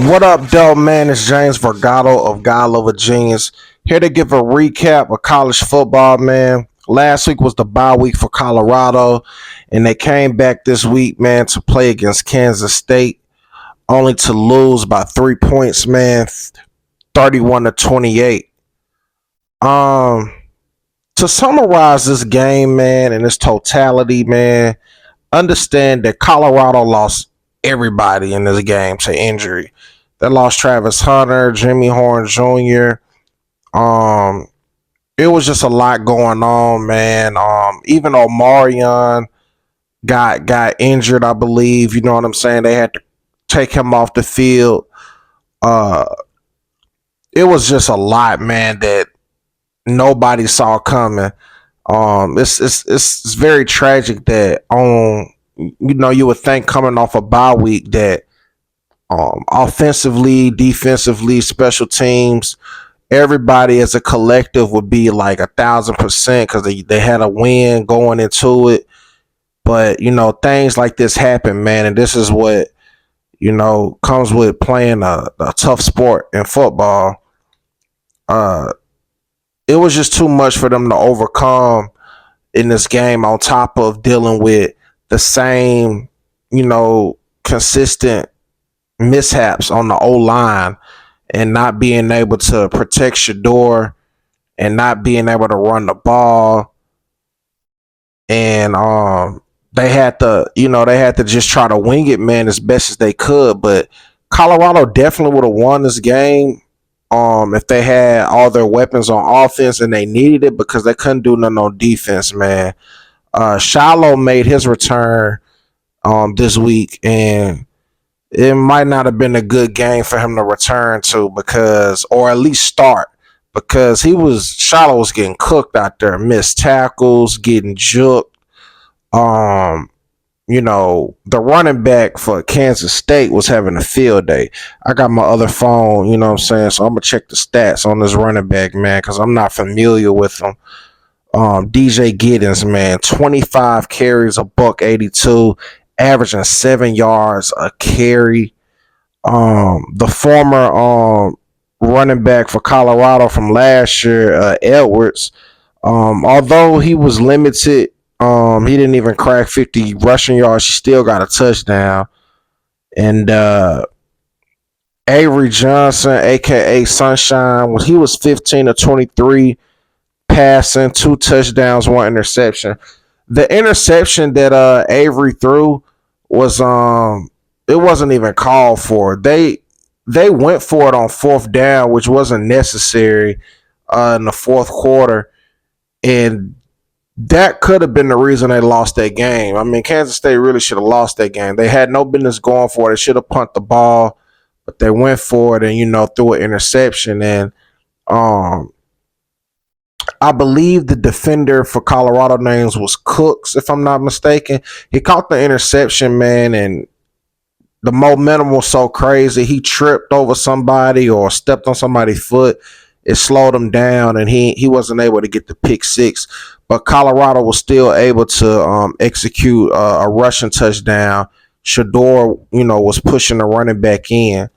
What up, though, man? It's James Vergado of God Level Genius here to give a recap of college football, man. Last week was the bye week for Colorado, and they came back this week, man, to play against Kansas State, only to lose by 3 points, man, 31-28. Um, to summarize this game, man, in its totality, man, understand that Colorado lost everybody in this game to injury. They lost Travis Hunter, Jimmy Horn Jr. Um, it was just a lot going on, man. Even Omarion got injured, I believe. You know what I'm saying? They had to take him off the field. Uh, it was just a lot, man, that nobody saw coming. It's very tragic that you would think coming off a bye week that offensively, defensively, special teams, everybody as a collective would be like 1,000% because they had a win going into it. But things like this happen, man, and this is what comes with playing a tough sport in football. It was just too much for them to overcome in this game, on top of dealing with the same, consistent mishaps on the O line and not being able to protect Shedeur and not being able to run the ball. And they had to just try to wing it, man, as best as they could. But Colorado definitely would have won this game if they had all their weapons on offense and they needed it, because they couldn't do nothing on defense, man. Shiloh made his return this week, and it might not have been a good game for him to return to, or at least start, because Shiloh was getting cooked out there, missed tackles, getting juked. The running back for Kansas State was having a field day. I got my other phone, you know what I'm saying? So I'm going to check the stats on this running back, man, because I'm not familiar with him. DJ Giddens, man, 25 carries, $182, averaging 7 yards a carry. The former running back for Colorado from last year, Edwards, although he was limited, he didn't even crack 50 rushing yards. He still got a touchdown. And Avery Johnson, aka Sunshine, he was 15-23 passing, 2 touchdowns, 1 interception. The interception that Avery threw was it wasn't even called for. They went for it on 4th down, which wasn't necessary in the 4th quarter, and that could have been the reason they lost that game. I mean, Kansas State really should have lost that game. They had no business going for it. They should have punted the ball, but they went for it and threw an interception. And I believe the defender for Colorado names was Cooks, if I'm not mistaken. He caught the interception, man, and the momentum was so crazy. He tripped over somebody or stepped on somebody's foot. It slowed him down, and he wasn't able to get the pick six. But Colorado was still able to execute a rushing touchdown. Shedeur, was pushing the running back in.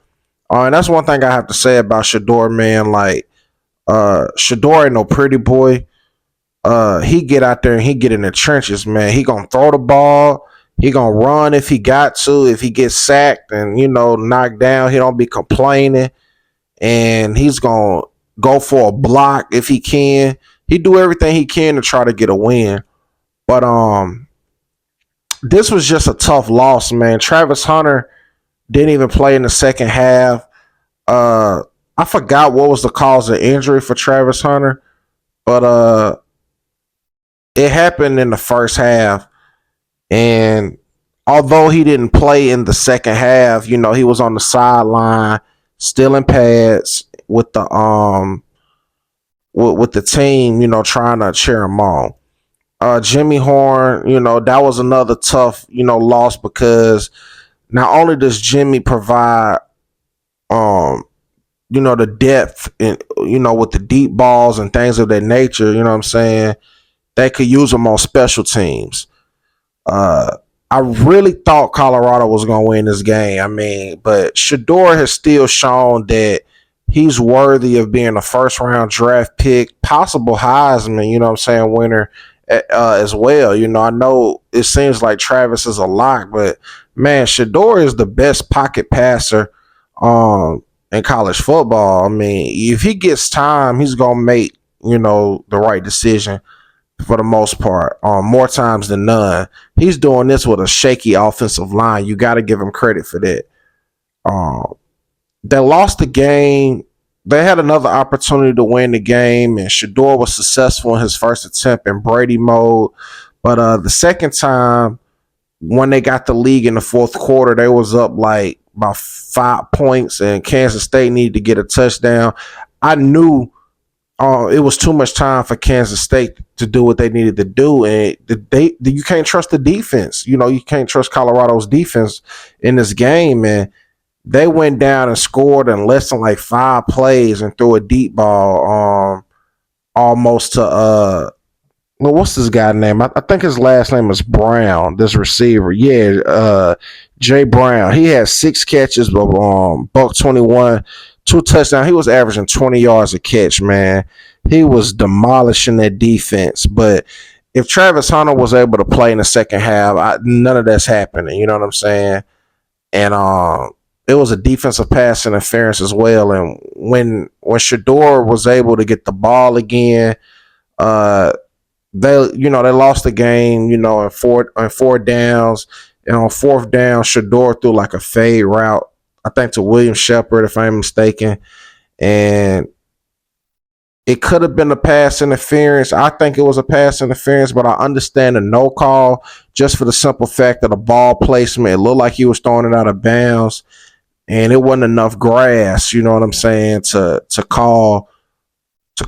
And that's one thing I have to say about Shedeur, man. Like, Shedeur ain't no pretty boy. He get out there and he get in the trenches, man. He gonna throw the ball. He gonna run if he got to. If he gets sacked and knocked down, he don't be complaining. And he's gonna go for a block if he can. He do everything he can to try to get a win. But this was just a tough loss, man. Travis Hunter didn't even play in the second half. I forgot what was the cause of injury for Travis Hunter, but it happened in the first half. And although he didn't play in the second half, he was on the sideline, still in pads with the team, trying to cheer him on. Jimmy Horn, that was another tough, loss, because not only does Jimmy provide the depth and with the deep balls and things of that nature, you know what I'm saying, they could use him on special teams. I really thought Colorado was going to win this game. I mean, but Shedeur has still shown that he's worthy of being a first round draft pick, possible Heisman, you know what I'm saying, winner as well. You know, I know it seems like Travis is a lock, but man, Shedeur is the best pocket passer in college football. I mean, if he gets time, he's going to make, you know, the right decision for the most part, more times than none. He's doing this with a shaky offensive line. You got to give him credit for that. They lost the game. They had another opportunity to win the game, and Shedeur was successful in his first attempt in Brady mode. But the second time, when they got the league in the fourth quarter, they was up like about 5 points, and Kansas State needed to get a touchdown. I knew it was too much time for Kansas State to do what they needed to do, and you can't trust the defense. You know, you can't trust Colorado's defense in this game, and they went down and scored in less than like 5 plays and threw a deep ball, almost to well, what's this guy's name? I think his last name is Brown. This receiver, yeah, Jay Brown. He had 6 catches, but buck 21. 2 touchdowns. He was averaging 20 yards a catch, man. He was demolishing that defense. But if Travis Hunter was able to play in the second half, none of that's happening. You know what I'm saying? And it was a defensive pass interference as well. And when Shedeur was able to get the ball again, they lost the game, in four downs. And on fourth down, Shedeur threw like a fade route, I think to William Shepard, if I'm mistaken. And it could have been a pass interference. I think it was a pass interference, but I understand the no call just for the simple fact that the ball placement, it looked like he was throwing it out of bounds, and it wasn't enough grass, you know what I'm saying, to call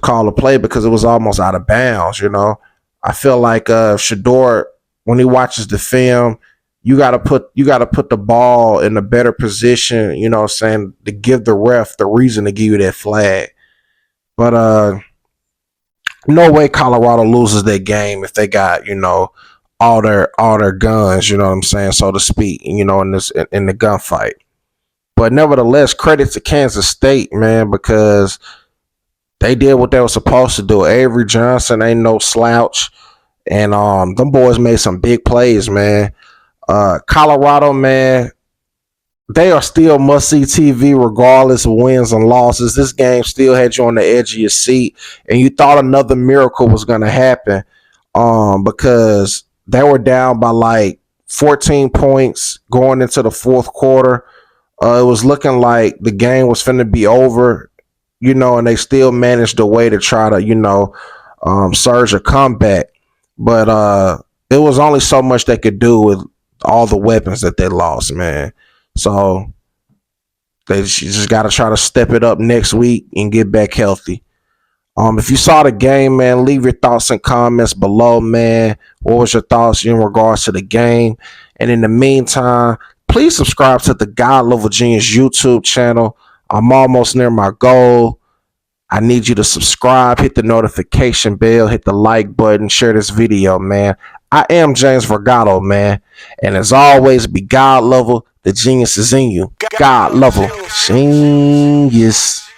a play because it was almost out of bounds, I feel like Shedeur, when he watches the film, you gotta put the ball in a better position, to give the ref the reason to give you that flag. But no way Colorado loses that game if they got, all their guns, you know what I'm saying, so to speak, in the gunfight. But nevertheless, credit to Kansas State, man, because they did what they were supposed to do. Avery Johnson ain't no slouch. And them boys made some big plays, man. Colorado, man, they are still must-see TV regardless of wins and losses. This game still had you on the edge of your seat, and you thought another miracle was going to happen because they were down by like 14 points going into the fourth quarter. It was looking like the game was finna be over, and they still managed a way to try to, surge a comeback. But it was only so much they could do with all the weapons that they lost, man. So they just got to try to step it up next week and get back healthy. If you saw the game, man, leave your thoughts and comments below, man. What was your thoughts in regards to the game? And in the meantime, please subscribe to the God Level Genius YouTube channel. I'm almost near my goal. I need you to subscribe, hit the notification bell, hit the like button, share this video, man. I am James Vergado, man. And as always, be God level. The genius is in you. God level. Genius.